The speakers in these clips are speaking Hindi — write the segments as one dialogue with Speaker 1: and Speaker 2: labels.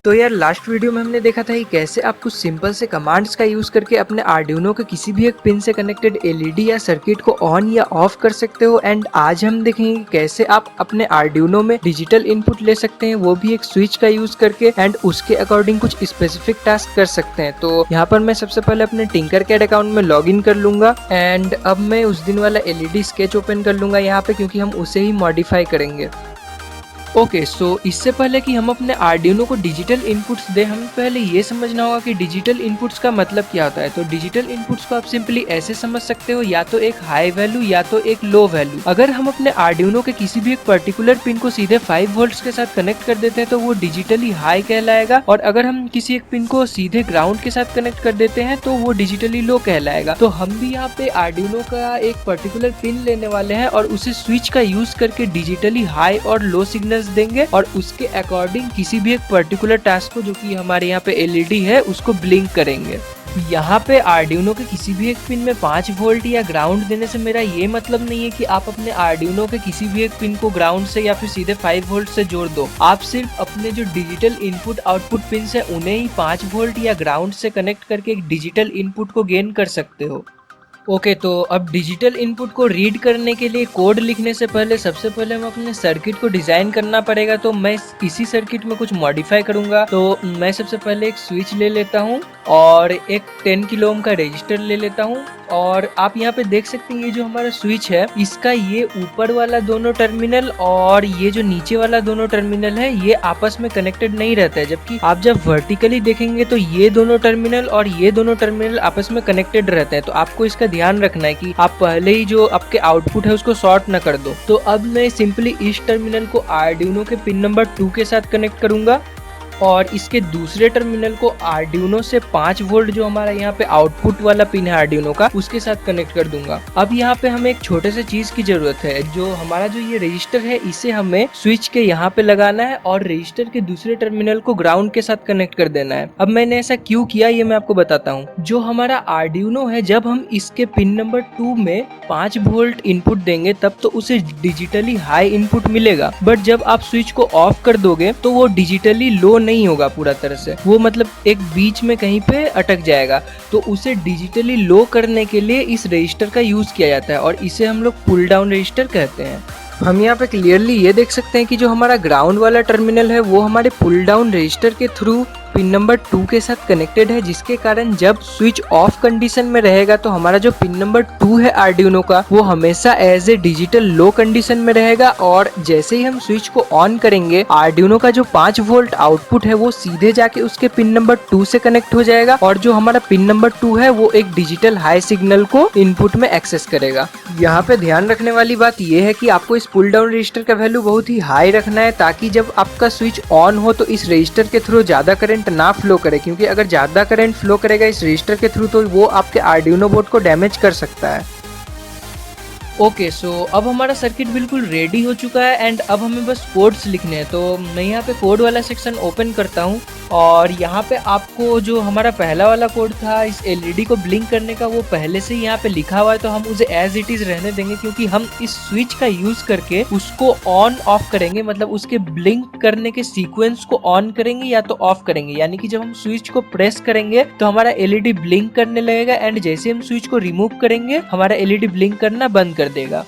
Speaker 1: तो यार लास्ट वीडियो में हमने देखा था कि कैसे आप कुछ सिंपल से कमांड्स का यूज करके अपने आर्डिनो के किसी भी एक पिन से कनेक्टेड एलईडी या सर्किट को ऑन या ऑफ कर सकते हो। एंड आज हम देखेंगे कैसे आप अपने आर्डिनो में डिजिटल इनपुट ले सकते हैं, वो भी एक स्विच का यूज करके, एंड उसके अकॉर्डिंग कुछ स्पेसिफिक टास्क कर सकते हैं। तो यहाँ पर मैं सबसे पहले अपने टिंकरकैड अकाउंट में लॉग इन कर लूंगा एंड अब मैं उस दिन वाला एलईडी स्केच ओपन कर लूंगा यहाँ पे, क्योंकि हम उसे ही मॉडिफाई करेंगे। ओके सो इससे पहले कि हम अपने आर्डिनो को डिजिटल इनपुट्स दें, हमें पहले ये समझना होगा कि डिजिटल इनपुट्स का मतलब क्या होता है। तो डिजिटल इनपुट्स को आप सिंपली ऐसे समझ सकते हो, या तो एक हाई वैल्यू या तो एक लो वैल्यू। अगर हम अपने आर्डिनो के किसी भी एक पर्टिकुलर पिन को सीधे 5 वोल्ट्स के साथ कनेक्ट कर देते हैं तो वो डिजिटली हाई कहलाएगा, और अगर हम किसी एक पिन को सीधे ग्राउंड के साथ कनेक्ट कर देते हैं तो वो डिजिटली लो कहलाएगा। तो हम भी यहाँ पे आर्डिनो का एक पर्टिकुलर पिन लेने वाले हैं और उसे स्विच का यूज करके डिजिटली हाई और लो सिग्नल देंगे, और उसके अकॉर्डिंग किसी भी एक पर्टिकुलर टास्क को, जो कि हमारे यहाँ पे एलईडी है, उसको ब्लिंक करेंगे। यहाँ पे आर्डिनो के किसी भी एक पिन में 5 वोल्ट या ग्राउंड देने से मेरा ये मतलब नहीं है कि आप अपने आर्डिनो के किसी भी एक पिन को ग्राउंड से या फिर सीधे 5 वोल्ट से जोड़ दो। आप सिर्फ अपने जो डिजिटल इनपुट आउटपुट पिन है उन्हें ही 5 वोल्ट या ग्राउंड से कनेक्ट करके एक डिजिटल इनपुट को गेन कर सकते हो। ओके तो अब डिजिटल इनपुट को रीड करने के लिए कोड लिखने से पहले सबसे पहले हम अपने सर्किट को डिजाइन करना पड़ेगा। तो मैं इसी सर्किट में कुछ मॉडिफाई करूंगा। तो मैं सबसे पहले एक स्विच ले लेता हूं और एक 10 किलो ओम का रेजिस्टर ले लेता हूं, और आप यहाँ पे देख सकते हैं ये जो हमारा स्विच है, इसका ये ऊपर वाला दोनों टर्मिनल और ये जो नीचे वाला दोनों टर्मिनल है ये आपस में कनेक्टेड नहीं रहता है, जबकि आप जब वर्टिकली देखेंगे तो ये दोनों टर्मिनल और ये दोनों टर्मिनल आपस में कनेक्टेड रहते हैं। तो आपको इसका ध्यान रखना है कि आप पहले ही जो आपके आउटपुट है उसको शॉर्ट न कर दो। तो अब मैं सिंपली इस टर्मिनल को आर्डिनो के पिन नंबर 2 के साथ कनेक्ट करूंगा और इसके दूसरे टर्मिनल को आर्डिनो से 5 वोल्ट जो हमारा यहाँ पे आउटपुट वाला पिन है आर्डिनो का, उसके साथ कनेक्ट कर दूंगा। अब यहाँ पे हमें एक छोटे से चीज की जरूरत है। जो हमारा जो ये रजिस्टर है इसे हमें स्विच के यहाँ पे लगाना है और रजिस्टर के दूसरे टर्मिनल को ग्राउंड के साथ कनेक्ट कर देना है। अब मैंने ऐसा क्यों किया ये मैं आपको बताता हूँ। जो हमारा आर्डिनो है, जब हम इसके पिन नंबर 2 में 5 वोल्ट इनपुट देंगे तब तो उसे डिजिटली हाई इनपुट मिलेगा, बट जब आप स्विच को ऑफ कर दोगे तो वो डिजिटली लो नहीं होगा पूरा तरह से, वो मतलब एक बीच में कहीं पे अटक जाएगा। तो उसे डिजिटली लो करने के लिए इस रजिस्टर का यूज किया जाता है और इसे हम लोग पुल डाउन रजिस्टर कहते हैं। हम यहाँ पे क्लियरली ये देख सकते हैं कि जो हमारा ग्राउंड वाला टर्मिनल है वो हमारे पुल डाउन रजिस्टर के थ्रू पिन नंबर 2 के साथ कनेक्टेड है, जिसके कारण जब स्विच ऑफ कंडीशन में रहेगा तो हमारा जो पिन नंबर 2 है आर्डिनो का वो हमेशा as a digital low condition में रहेगा, और जैसे ही हम स्विच को ऑन करेंगे आर्डिनो का जो 5 वोल्ट आउटपुट है वो सीधे जाके उसके पिन नंबर 2 से कनेक्ट हो जाएगा, और जो हमारा पिन नंबर 2 है वो एक डिजिटल हाई सिग्नल को इनपुट में एक्सेस करेगा। यहाँ पे ध्यान रखने वाली बात ये है कि आपको इस पुल डाउन रजिस्टर का वैल्यू बहुत ही हाई रखना है, ताकि जब आपका स्विच ऑन हो तो इस रजिस्टर के थ्रू ज्यादा करंट ना फ्लो करे, क्योंकि अगर ज्यादा करंट फ्लो करेगा इस रजिस्टर के थ्रू तो वो आपके आर्डिनो बोर्ड को डैमेज कर सकता है। ओके सो अब हमारा सर्किट बिल्कुल रेडी हो चुका है एंड अब हमें बस कोड्स लिखने हैं। तो मैं यहाँ पे कोड वाला सेक्शन ओपन करता हूँ और यहाँ पे आपको जो हमारा पहला वाला कोड था इस एलईडी को ब्लिंक करने का वो पहले से ही यहाँ पे लिखा हुआ है, तो हम उसे एज इट इज रहने देंगे, क्योंकि हम इस स्विच का यूज करके उसको ऑन ऑफ करेंगे, मतलब उसके ब्लिंक करने के सीक्वेंस को ऑन करेंगे या तो ऑफ करेंगे। यानी कि जब हम स्विच को प्रेस करेंगे तो हमारा एलईडी ब्लिंक करने लगेगा, एंड जैसे हम स्विच को रिमूव करेंगे हमारा एलईडी ब्लिंक करना बंद कर देगा।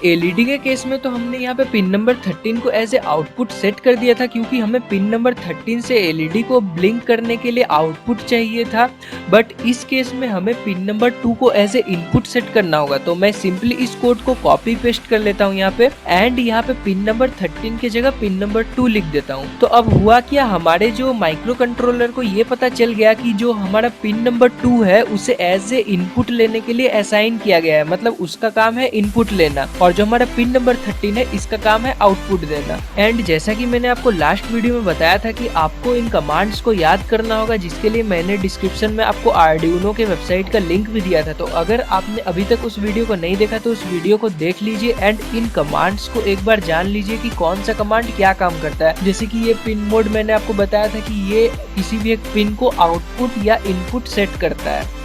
Speaker 1: एलईडी के केस में तो हमने यहाँ पे पिन नंबर 13 को एज ए आउटपुट सेट कर दिया था, क्योंकि हमें पिन नंबर 13 से एलईडी को ब्लिंक करने के लिए आउटपुट चाहिए था, बट इस केस में हमें पिन नंबर 2 को एज ए इनपुट सेट करना होगा। तो मैं सिंपली इस कोड को कॉपी पेस्ट कर लेता हूँ यहाँ पे, एंड यहाँ पे पिन नंबर 13 की जगह पिन नंबर 2 लिख देता हूँ। तो अब हुआ क्या, हमारे जो माइक्रो कंट्रोलर को ये पता चल गया कि जो हमारा पिन नंबर 2 है उसे एज ए इनपुट लेने के लिए असाइन किया गया है, मतलब उसका काम है इनपुट लेना, और जो हमारा पिन नंबर 13 है इसका काम है आउटपुट देना। एंड जैसा कि मैंने आपको लास्ट वीडियो में बताया था कि आपको इन कमांड्स को याद करना होगा, जिसके लिए मैंने डिस्क्रिप्शन में आपको आर्डिनो के वेबसाइट का लिंक भी दिया था। तो अगर आपने अभी तक उस वीडियो को नहीं देखा तो उस वीडियो को देख लीजिए एंड इन कमांड्स को एक बार जान लीजिए कि कौन सा कमांड क्या काम करता है। जैसे कि ये पिन मोड मैंने आपको बताया था कि ये किसी भी एक पिन को आउटपुट या इनपुट सेट करता है।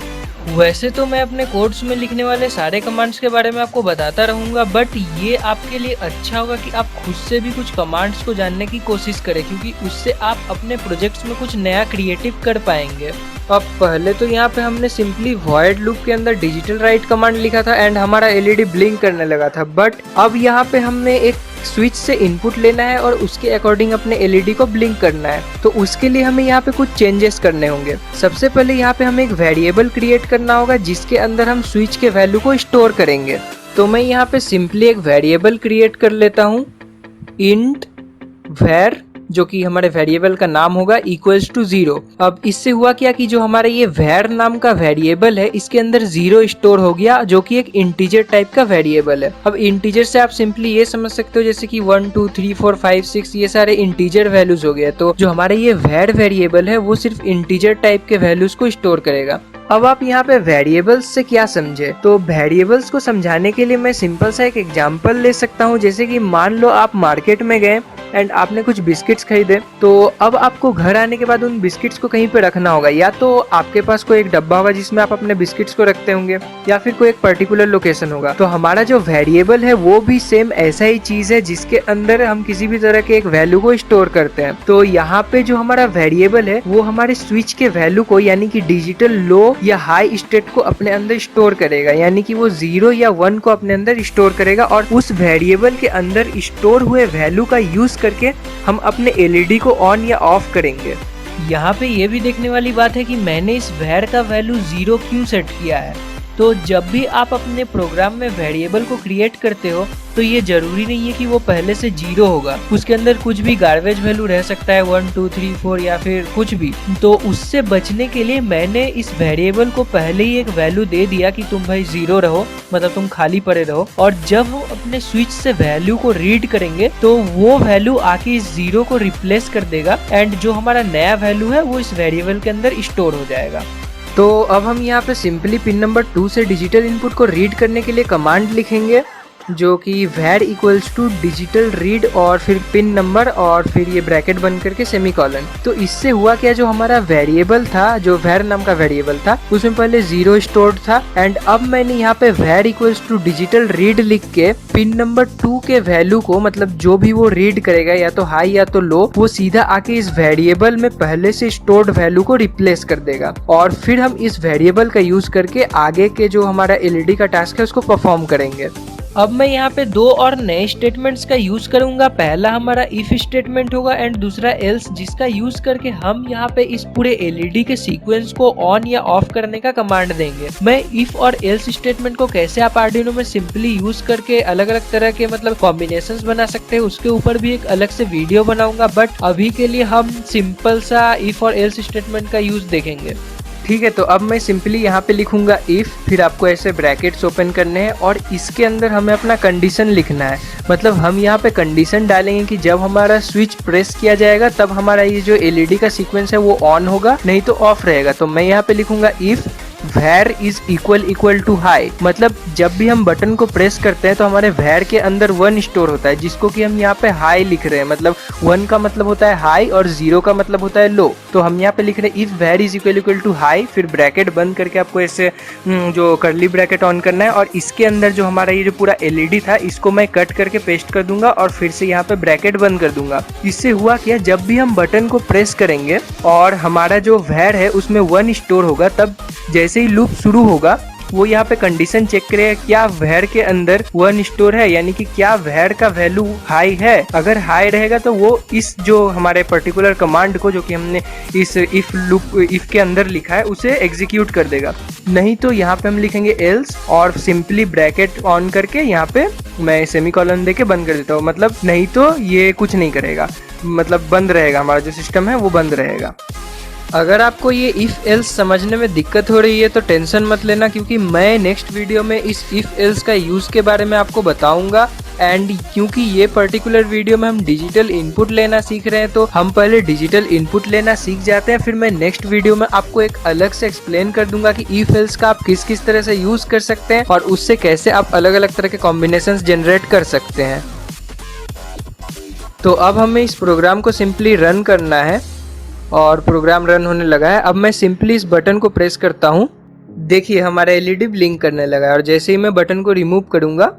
Speaker 1: वैसे तो मैं अपने कोड्स में लिखने वाले सारे कमांड्स के बारे में आपको बताता रहूंगा, बट ये आपके लिए अच्छा होगा कि आप खुद से भी कुछ कमांड्स को जानने की कोशिश करें, क्योंकि उससे आप अपने प्रोजेक्ट्स में कुछ नया क्रिएटिव कर पाएंगे। अब पहले तो यहाँ पे हमने सिंपली वॉइड लूप के अंदर डिजिटल राइट कमांड लिखा था एंड हमारा एलईडी ब्लिंक करने लगा था, बट अब यहाँ पे हमने एक स्विच से इनपुट लेना है और उसके अकॉर्डिंग अपने एलईडी को ब्लिंक करना है। तो उसके लिए हमें यहाँ पे कुछ चेंजेस करने होंगे। सबसे पहले यहाँ पे हमें एक वेरिएबल क्रिएट करना होगा जिसके अंदर हम स्विच के वैल्यू को स्टोर करेंगे। तो मैं यहाँ पे सिंपली एक वेरिएबल क्रिएट कर लेता हूँ, इंट var, जो कि हमारे वेरिएबल का नाम होगा इक्वल्स टू 0। अब इससे हुआ क्या कि जो हमारा ये var नाम का वेरिएबल है इसके अंदर 0 स्टोर हो गया, जो कि एक इंटीजर टाइप का वेरिएबल है। अब इंटीजर से आप सिंपली ये समझ सकते हो जैसे कि 1 2 3 4 5 6 ये सारे इंटीजर वैल्यूज हो गए। तो जो हमारा ये var वेरिएबल है वो सिर्फ इंटीजर टाइप के वैल्यूज को स्टोर करेगा। अब आप यहाँ पे वेरिएबल्स से क्या समझे, तो वेरिएबल्स को समझाने के लिए मैं सिंपल सा एक एग्जांपल ले सकता हूँ। जैसे कि मान लो आप मार्केट में गए एंड आपने कुछ बिस्किट्स खरीदे, तो अब आपको घर आने के बाद उन बिस्किट्स को कहीं पे रखना होगा। या तो आपके पास कोई एक डब्बा होगा जिसमें आप अपने बिस्किट्स को रखते होंगे, या फिर कोई एक पर्टिकुलर लोकेशन होगा। तो हमारा जो वेरिएबल है वो भी सेम ऐसा ही चीज है जिसके अंदर हम किसी भी तरह के एक वैल्यू को स्टोर करते हैं। तो यहाँ पे जो हमारा वेरिएबल है वो हमारे स्विच के वैल्यू को यानी कि डिजिटल लो या हाई स्टेट को अपने अंदर स्टोर करेगा, यानी कि वो 0 या 1 को अपने अंदर स्टोर करेगा और उस वेरिएबल के अंदर स्टोर हुए वैल्यू का यूज करके हम अपने एलईडी को ऑन या ऑफ करेंगे। यहाँ पे ये भी देखने वाली बात है कि मैंने इस var का वैल्यू 0 क्यों सेट किया है। तो जब भी आप अपने प्रोग्राम में वेरिएबल को क्रिएट करते हो तो ये जरूरी नहीं है कि वो पहले से 0 होगा। उसके अंदर कुछ भी गार्बेज वैल्यू रह सकता है, 1 2 3 4 या फिर कुछ भी। तो उससे बचने के लिए मैंने इस वेरिएबल को पहले ही एक वैल्यू दे दिया कि तुम भाई 0 रहो, मतलब तुम खाली पड़े रहो। और जब हम अपने स्विच से वैल्यू को रीड करेंगे तो वो वैल्यू आके इस 0 को रिप्लेस कर देगा एंड जो हमारा नया वैल्यू है वो इस वेरिएबल के अंदर स्टोर हो जाएगा। तो अब हम यहाँ पे सिंपली पिन नंबर 2 से डिजिटल इनपुट को रीड करने के लिए कमांड लिखेंगे, जो कि var equals to digital read और फिर पिन नंबर और फिर ये ब्रैकेट बन करके सेमीकोलन। तो इससे हुआ क्या, जो हमारा वेरिएबल था, जो var नाम का वेरिएबल था, उसमें पहले 0 स्टोर्ड था एंड अब मैंने यहाँ पे var equals to digital read लिख के पिन नंबर 2 के वैल्यू को, मतलब जो भी वो रीड करेगा या तो हाई या तो लो, वो सीधा आके इस वेरिएबल में पहले से स्टोर्ड वैल्यू को रिप्लेस कर देगा और फिर हम इस वेरिएबल का यूज करके आगे के जो हमारा एलईडी का टास्क है उसको परफॉर्म करेंगे। अब मैं यहाँ पे 2 और नए स्टेटमेंट्स का यूज करूंगा। पहला हमारा इफ स्टेटमेंट होगा एंड दूसरा एल्स, जिसका यूज करके हम यहाँ पे इस पूरे एलईडी के सीक्वेंस को ऑन या ऑफ करने का कमांड देंगे। मैं इफ और एल्स स्टेटमेंट को कैसे आप आर्डिनो में सिंपली यूज करके अलग अलग तरह के मतलब कॉम्बिनेशंस बना सकते हैं उसके ऊपर भी एक अलग से वीडियो बनाऊंगा, बट अभी के लिए हम सिंपल सा इफ और एल्स स्टेटमेंट का यूज देखेंगे। ठीक है, तो अब मैं सिंपली यहाँ पे लिखूंगा इफ, फिर आपको ऐसे ब्रैकेट्स ओपन करने हैं और इसके अंदर हमें अपना कंडीशन लिखना है। मतलब हम यहाँ पे कंडीशन डालेंगे कि जब हमारा स्विच प्रेस किया जाएगा तब हमारा ये जो एलईडी का सीक्वेंस है वो ऑन होगा, नहीं तो ऑफ रहेगा। तो मैं यहाँ पे लिखूंगा if var is equal to high. मतलब जब भी हम बटन को प्रेस करते हैं तो हमारे var के अंदर 1 स्टोर होता है, जिसको कि हम यहाँ पे हाई लिख रहे हैं। मतलब 1 का मतलब होता है हाई और 0 का मतलब होता है लो। तो हम यहाँ पे लिख रहे हैं if var is equal to high, फिर ब्रैकेट बंद करके आपको ऐसे जो कर्ली ब्रैकेट ऑन करना है और इसके अंदर जो हमारा ये जो पूरा एलईडी था इसको मैं कट करके पेस्ट कर दूंगा और फिर से यहाँ पे ब्रैकेट बंद कर दूंगा। इससे हुआ क्या, जब भी हम बटन को प्रेस करेंगे और हमारा जो var है उसमें 1 स्टोर होगा, तब जैसे ही लूप शुरू होगा वो यहाँ पे कंडीशन चेक करेगा क्या var के अंदर 1 स्टोर है, यानी कि क्या var का वैल्यू हाई है। अगर हाई रहेगा तो वो इस जो हमारे पर्टिकुलर कमांड को जो कि हमने इस इफ के अंदर लिखा है उसे एग्जीक्यूट कर देगा। नहीं तो यहाँ पे हम लिखेंगे एल्स और सिंपली ब्रैकेट ऑन करके यहाँ पे मैं सेमीकोलन देके बंद कर देता हूँ। मतलब नहीं तो ये कुछ नहीं करेगा, मतलब बंद रहेगा, हमारा जो सिस्टम है वो बंद रहेगा। अगर आपको ये इफ एल्स समझने में दिक्कत हो रही है तो टेंशन मत लेना, क्योंकि मैं नेक्स्ट वीडियो में इस इफ एल्स का यूज के बारे में आपको बताऊंगा। एंड क्योंकि ये पर्टिकुलर वीडियो में हम डिजिटल इनपुट लेना सीख रहे हैं तो हम पहले डिजिटल इनपुट लेना सीख जाते हैं, फिर मैं नेक्स्ट वीडियो में आपको एक अलग से एक्सप्लेन कर दूंगा कि इफ एल्स का आप किस किस तरह से यूज कर सकते हैं और उससे कैसे आप अलग अलग तरह के कॉम्बिनेशंस जनरेट कर सकते हैं। तो अब हमें इस प्रोग्राम को सिंपली रन करना है और प्रोग्राम रन होने लगा है। अब मैं सिंपली इस बटन को प्रेस करता हूँ देखिए हमारा एलईडी ब्लिंक करने लगा है और जैसे ही मैं बटन को रिमूव करूंगा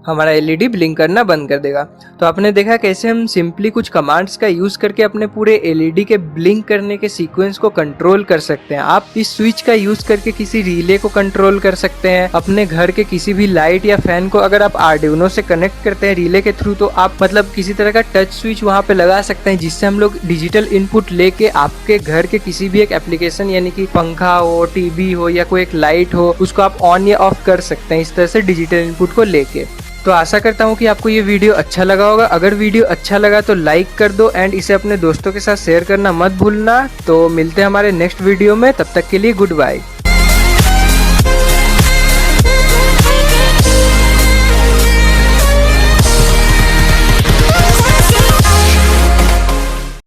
Speaker 1: हमारा एलईडी ब्लिंक करना बंद कर देगा। तो आपने देखा कैसे हम सिंपली कुछ कमांड्स का यूज करके अपने पूरे एलईडी के ब्लिंक करने के सीक्वेंस को कंट्रोल कर सकते हैं। आप इस स्विच का यूज करके किसी रिले को कंट्रोल कर सकते हैं। अपने घर के किसी भी लाइट या फैन को अगर आप आर्डिनो से कनेक्ट करते हैं रिले के थ्रू, तो आप मतलब किसी तरह का टच स्विच वहाँ पे लगा सकते हैं, जिससे हम लोग डिजिटल इनपुट लेके आपके घर के किसी भी एक एप्लीकेशन यानी कि पंखा हो, टीवी हो या कोई एक लाइट हो, उसको आप ऑन या ऑफ कर सकते हैं इस तरह से डिजिटल इनपुट को लेके। तो आशा करता हूँ कि आपको ये वीडियो अच्छा लगा होगा। अगर वीडियो अच्छा लगा तो लाइक कर दो एंड इसे अपने दोस्तों के साथ शेयर करना मत भूलना। तो मिलते हैं हमारे नेक्स्ट वीडियो में, तब तक के लिए गुड बाय।